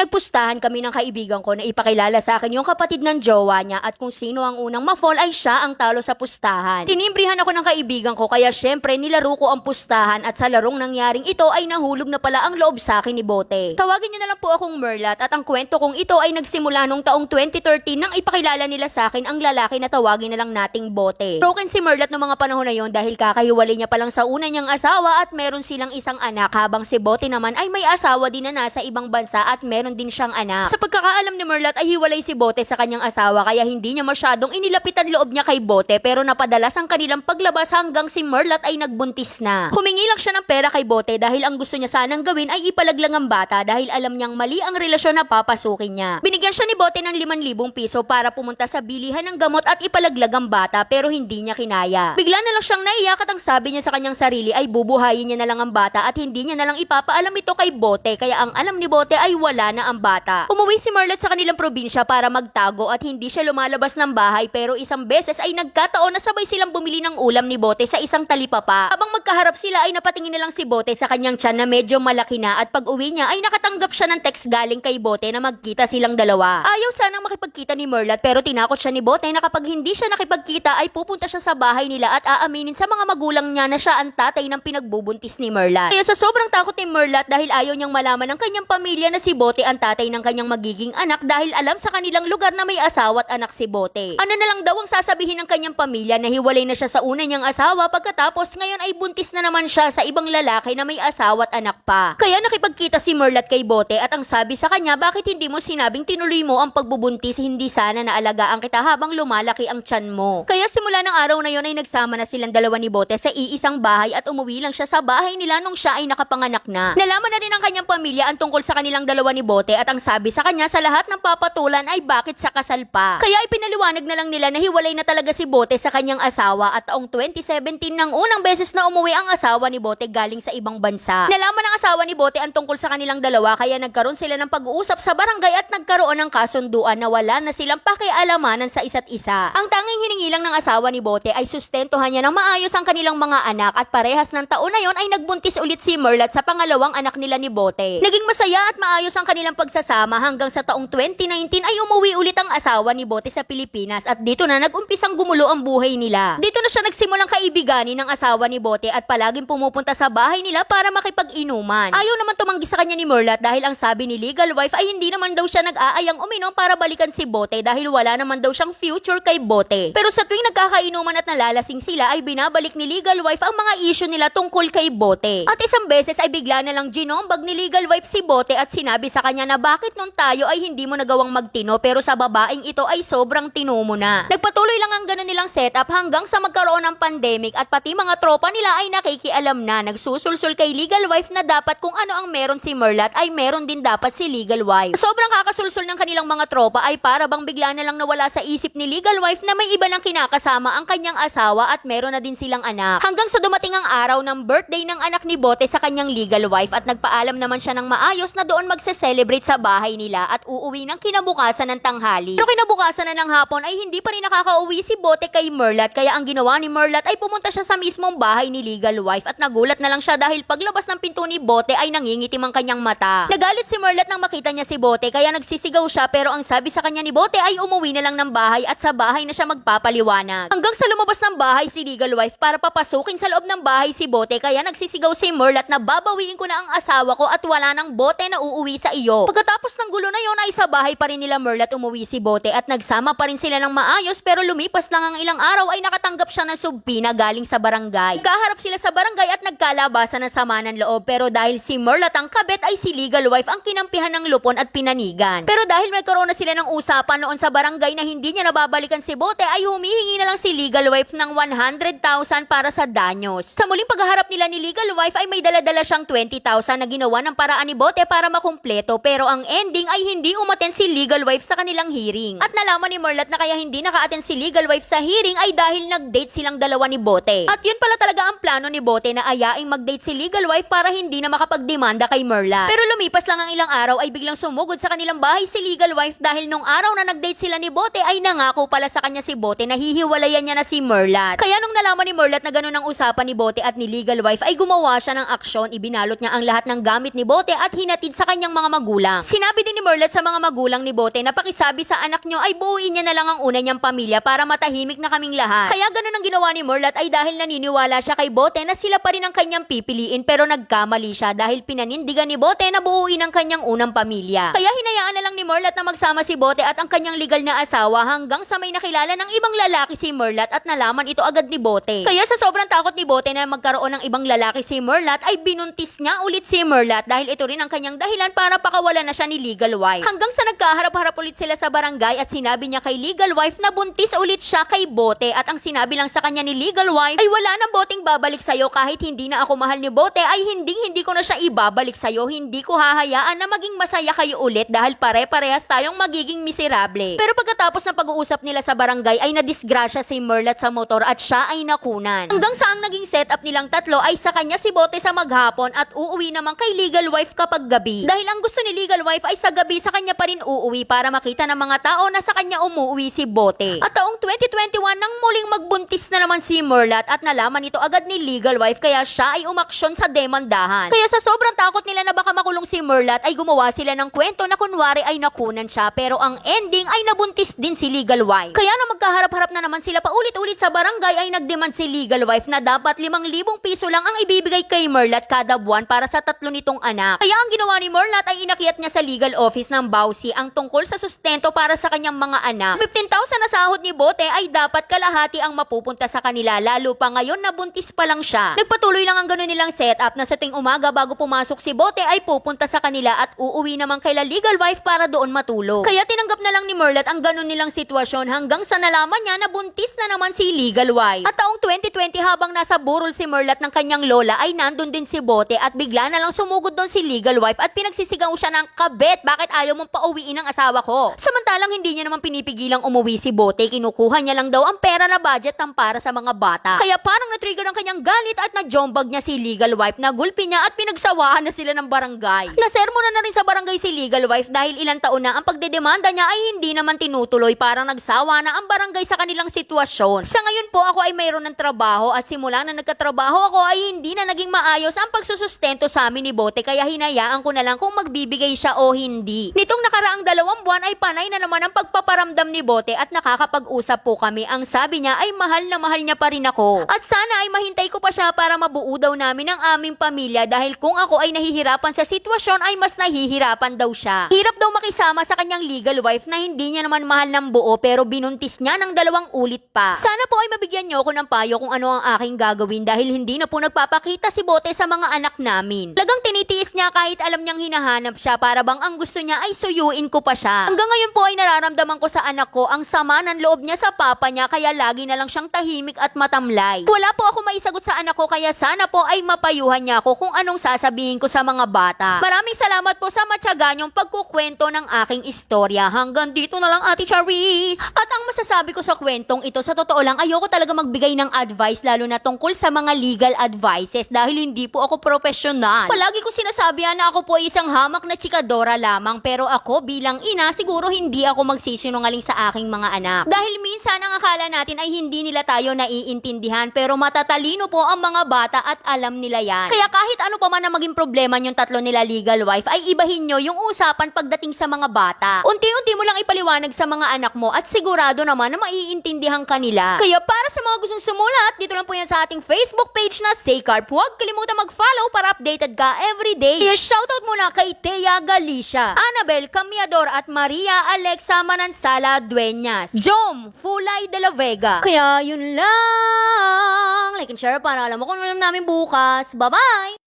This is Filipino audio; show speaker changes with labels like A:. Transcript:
A: nagpustahan kami ng kaibigan ko na ipakilala sa akin yung kapatid ng jowa niya at kung sino ang unang ma-fall ay siya ang talo sa pustahan. Tinimbrihan ako ng kaibigan ko kaya syempre nilaro ko ang pustahan at sa larong nangyaring ito ay nahulog na pala ang loob sa akin ni Bote. Tawagin niyo na lang po akong Merlat at ang kwento kong ito ay nagsimula nung taong 2013 nang ipakilala nila sa akin ang lalaki na tawagin na lang nating Bote. Broken si Merlat noong mga panahon na yon dahil kakahiwalay niya pa lang sa una niyang asawa at meron silang isang anak habang si Bote naman ay may asawa din na nasa ibang bansa at meron din siyang anak. Sa pagkakaalam ni Merlat ay hiwalay si Bote sa kanyang asawa kaya hindi niya masyadong inilapitan loob niya kay Bote pero napadalas ang kanilang paglabas hanggang si Merlat ay nagbuntis na. Humingi lang siya ng pera kay Bote dahil ang gusto niya sanang gawin ay ipalaglang ang bata dahil alam niyang mali ang relasyon na papasukin niya. Binigyan siya ni Bote ng 5,000 piso para pumunta sa bilihan ng gamot at ipalaglag ang bata pero hindi niya kinaya. Bigla na lang siyang naiyak at ang sabi niya sa kanyang sarili ay bubuhayin niya na lang ang bata at hindi niya na lang ipapaalam ito kay Bote kaya ang alam ni Bote ay wala na ang bata. Umuwi si Merlat sa kanilang probinsya para magtago at hindi siya lumalabas ng bahay pero isang beses ay nagkataon na sabay silang bumili ng ulam ni Bote sa isang talipapa. Habang magkaharap sila ay napatingin na lang si Bote sa kanyang tiyan na medyo malaki na at pag uwi niya ay nakatanggap siya ng text galing kay Bote na magkita silang dalawa. Ayaw sanang makipagkita ni Merlat pero tinakot siya ni Bote na kapag hindi siya nakipagkita ay pupunta siya sa bahay nila at aaminin sa mga magulang niya na siya ang tatay ng pinagbubuntis ni Merlat. Kaya sa sobrang takot ni Merlat dahil ayaw niyang malaman ng kanyang pamilya na si Bote ang tatay ng kanyang magiging anak dahil alam sa kanilang lugar na may asawa at anak si Bote. Ano na lang daw ang sasabihin ng kanyang pamilya na hiwalay na siya sa una niyang asawa pagkatapos ngayon ay buntis na naman siya sa ibang lalaki na may asawa at anak pa. Kaya nakipagkita si Merlat kay Bote at ang sabi sa kanya, bakit hindi mo sinabing tinuloy mo ang pagbubuntis, hindi sana naalagaan kita habang lumalaki ang tiyan mo. Kaya simula ng araw na yon ay nagsama na silang dalawa ni Bote sa iisang bahay at umuwi lang siya sa bahay nila nung siya ay nakapanganak na. Nalaman na rin ng kanyang pamilya ang tungkol sa kanilang dalawa ni Bote at ang sabi sa kanya sa lahat ng papatulan ay bakit sa kasal pa. Kaya ipinaliwanag na lang nila na hiwalay na talaga si Bote sa kanyang asawa at taong 2017 nang unang beses na umuwi ang asawa ni Bote galing sa ibang bansa. Nalaman ng asawa ni Bote ang tungkol sa kanilang dalawa kaya nagkaroon sila ng pag-uusap sa barangay at nagkaroon ng kasunduan na wala na silang pakialamanan sa isa't isa. Ang tanging hiningi lang ng asawa ni Bote ay sustentuhan niya ng maayos ang kanilang mga anak at parehas ng taon na yon ay nagbuntis ulit si Merlat sa pangalawang anak nila ni Bote. Naging masaya at maayos ang kanilang pagsasama hanggang sa taong 2019 ay umuwi ulit ang asawa ni Bote sa Pilipinas at dito na nag-umpisang gumulo ang buhay nila. Dito na siya nagsimulang kaibiganin ng asawa ni Bote at palaging pumupunta sa bahay nila para makipag-inuman. Ayaw naman tumanggi sa kanya ni Merlat dahil ang sabi ni legal wife ay hindi naman daw siya nag-aayang uminom para balikan si Bote dahil wala naman daw siyang future kay Bote. Pero sa tuwing nagkakainuman at nalalasing sila ay binabalik ni legal wife ang mga issue nila tungkol kay Bote. At isang beses ay bigla na lang ginombag ni legal wife si Bote at sinabi sa kanya na bakit nung tayo ay hindi mo nagawang magtino pero sa babaeng ito ay sobrang tino mo na. Nagpatuloy lang ang ganun nilang setup hanggang sa magkaroon ng pandemic at pati mga tropa nila ay nakikialam na nagsusulsul kay legal wife na dapat kung ano ang meron si Merlat ay meron din dapat si legal wife. Sobrang kakasulsul ng kanilang mga tropa ay para bang bigla na lang nawala sa isip ni legal wife na may iba nang kinakasama ang kanyang asawa at meron na din silang anak. Hanggang sa dumating ang araw ng birthday ng anak ni Bote sa kanyang legal wife at nagpaalam naman siya ng maayos na doon magse-celebrate sa bahay nila at uuwi ng kinabukasan ng tanghali. Pero kinabukasan na ng hapon ay hindi pa rin nakakauwi si Bote kay Merlat kaya ang ginawa ni Merlat ay pumunta siya sa mismong bahay ni legal wife at nagulat na lang siya dahil paglabas ng pinto ni Bote ay nangingitim ang kanyang mata. Nagalit si Merlat nang makita niya si Bote kaya nagsisigaw siya pero ang sabi sa kanya ni Bote ay umuwi na lang ng bahay at sa bahay na siya magpapaliwanag. Hanggang sa lumabas ng bahay si legal wife para papasukin sa loob ng bahay si Bote kaya nagsisigaw si Merlat na babawiin ko na ang asawa ko at wala nang Bote na uuwi sa iyo. Pagkatapos ng gulo na yon ay sa bahay pa rin nila Merlat umuwi si Bote at nagsama pa rin sila ng maayos pero lumipas lang ang ilang araw ay nakatanggap siya ng subpina galing sa barangay. Nagkaharap sila sa barangay at nagkalabasan ng sama ng loob pero dahil si Merlat ang kabet ay si legal wife ang kinampihan ng lupon at pinanigan. Pero dahil nagkaroon na sila ng usapan noon sa barangay na hindi niya nababalikan si Bote ay humihingi na lang si legal wife ng 100,000 para sa danyos. Sa muling paghaharap nila ni legal wife ay may dala-dala siyang 20,000 na ginawa ng paraan ni Bote para makumpleto pero ang ending ay hindi umattend si legal wife sa kanilang hearing. At nalaman ni Merlat na kaya hindi naka-attend si legal wife sa hearing ay dahil nag-date silang dalawa ni Bote. At yun pala talaga ang plano ni Bote na ayaing mag-date si legal wife para hindi na makapagdemanda kay Merlat. Pero lumipas lang ang ilang araw ay biglang sumugod sa kanilang bahay si legal wife dahil nung araw na nag-date sila ni Bote ay nangako pala sa kanya si Bote na hihiwalayan niya na si Merlat. Kaya nung nalaman ni Merlat na ganun ang usapan ni Bote at ni legal wife ay gumawa siya ng aksyon, ibinalot niya ang lahat ng gamit ni Bote at hinatid sa kanyang mga magulang magulang. Sinabi din ni Merlat sa mga magulang ni Bote na pakisabi sa anak nyo ay buuin niya na lang ang una niyang pamilya para matahimik na kaming lahat. Kaya ganun ang ginawa ni Merlat ay dahil naniniwala siya kay Bote na sila pa rin ang kanyang pipiliin pero nagkamali siya dahil pinanindigan ni Bote na buuin ang kanyang unang pamilya. Kaya hinayaan na lang ni Merlat na magsama si Bote at ang kanyang legal na asawa hanggang sa may nakilala ng ibang lalaki si Merlat at nalaman ito agad ni Bote. Kaya sa sobrang takot ni Bote na magkaroon ng ibang lalaki si Merlat ay binuntis niya ulit si Merlat dahil ito rin ang kanyang dahilan para pakawalan na siya ni legal wife. Hanggang sa nagkaharap-harap ulit sila sa barangay at sinabi niya kay legal wife na buntis ulit siya kay Bote at ang sinabi lang sa kanya ni legal wife ay wala nang Boteng babalik sa'yo kahit hindi na ako mahal ni Bote ay hindi ko na siya ibabalik sa'yo, hindi ko hahayaan na maging masaya kayo ulit dahil pare-parehas tayong magiging miserable. Pero pagkatapos ng pag-uusap nila sa barangay ay nadisgrasya si Merlat sa motor at siya ay nakunan. Hanggang sa ang naging setup nilang tatlo ay sa kanya si Bote sa maghapon at uuwi naman kay legal wife kapag gabi. Dahil ang gusto ni legal wife ay sa gabi sa kanya pa rin uuwi para makita ng mga tao na sa kanya umuwi si Bote. At taong 2021 nang muling magbuntis na naman si Merlat at nalaman ito agad ni legal wife kaya siya ay umaksyon sa demandahan. Kaya sa sobrang takot nila na baka makulong si Merlat ay gumawa sila ng kwento na kunwari ay nakunan siya pero ang ending ay nabuntis din si legal wife. Kaya na magkaharap-harap na naman sila paulit-ulit sa barangay ay nagdemand si legal wife na dapat 5,000 piso lang ang ibibigay kay Merlat kada buwan para sa tatlo nitong anak. Kaya ang ginawa ni Merlat ay inakyat niya sa legal office ng Bausi ang tungkol sa sustento para sa kanyang mga anak. 15,000 na sahod ni Bote ay dapat kalahati ang mapupunta sa kanila lalo pa ngayon na buntis pa lang siya. Nagpatuloy lang ang ganun nilang setup na sa ting umaga bago pumasok si Bote ay pupunta sa kanila at uuwi naman kay legal wife para doon matulog. Kaya tinanggap na lang ni Merlat ang ganun nilang sitwasyon hanggang sa nalaman niya na buntis na naman si legal wife. At taong 2020 habang nasa burol si Merlat ng kanyang lola ay nandun din si Bote at bigla na lang sumugod doon si legal wife at pinagsisigaw siya ng kabet, bakit ayaw mong pauwiin ang asawa ko? Samantalang hindi niya naman pinipigilang umuwi si Bote, kinukuha niya lang daw ang pera na budget ng para sa mga bata. Kaya parang na-trigger ang kanyang galit at na-jombag niya si legal wife, nagulpi niya at pinagsawaan na sila ng barangay. Nasermonan na rin sa barangay si legal wife dahil ilang taon na ang pagdedemanda niya ay hindi naman tinutuloy, parang nagsawa na ang barangay sa kanilang sitwasyon. Sa ngayon po ako ay mayroon ng trabaho at simula na nagkatrabaho ako ay hindi na naging maayos ang pagsusustento sa amin ni Bote kaya hinayaan ko na lang kung magbibigay siya o hindi. Nitong nakaraang 2 buwan ay panay na naman ang pagpaparamdam ni Bote at nakakapag-usap po kami. Ang sabi niya ay mahal na mahal niya pa rin ako. At sana ay mahintay ko pa siya para mabuo daw namin ang aming pamilya dahil kung ako ay nahihirapan sa sitwasyon ay mas nahihirapan daw siya. Hirap daw makisama sa kanyang legal wife na hindi niya naman mahal ng buo pero binuntis niya ng 2 ulit pa. Sana po ay mabigyan niyo ako ng payo kung ano ang aking gagawin dahil hindi na po nagpapakita si Bote sa mga anak namin. Lagang tinitiis niya kahit alam niyang hinahanap siya para bang ang gusto niya ay suyuin ko pa siya. Hanggang ngayon po ay nararamdaman ko sa anak ko ang sama ng loob niya sa papa niya kaya lagi na lang siyang tahimik at matamlay. Wala po ako maisagot sa anak ko kaya sana po ay mapayuhan niya ako kung anong sasabihin ko sa mga bata. Maraming salamat po sa matyaga niyong pagkukwento ng aking istorya. Hanggang dito na lang, Ate Charis. At ang masasabi ko sa kwentong ito, sa totoo lang ayoko talaga magbigay ng advice lalo na tungkol sa mga legal advices dahil hindi po ako profesional. Palagi ko sinasabi na ako po isang hamak na chikadora lamang pero ako bilang ina siguro hindi ako magsisinungaling sa aking mga anak. Dahil minsan ang akala natin ay hindi nila tayo naiintindihan pero matatalino po ang mga bata at alam nila yan. Kaya kahit ano pa man na maging problema yung tatlo nila legal wife ay ibahin nyo yung usapan pagdating sa mga bata. Unti-unti mo lang ipaliwanag sa mga anak mo at sigurado naman na maiintindihan kanila. Kaya para sa mga gustong sumulat, dito lang po yan sa ating Facebook page na Saycarp. Huwag kalimutan mag-follow para updated ka everyday. Kaya shoutout muna kay Thea Galicia, Annabel Camiador at Maria Alexa Manansala Dueñas, Jom Fulay de la Vega. Kaya yun lang. Like and share para alam mo kung alam namin bukas. Bye-bye!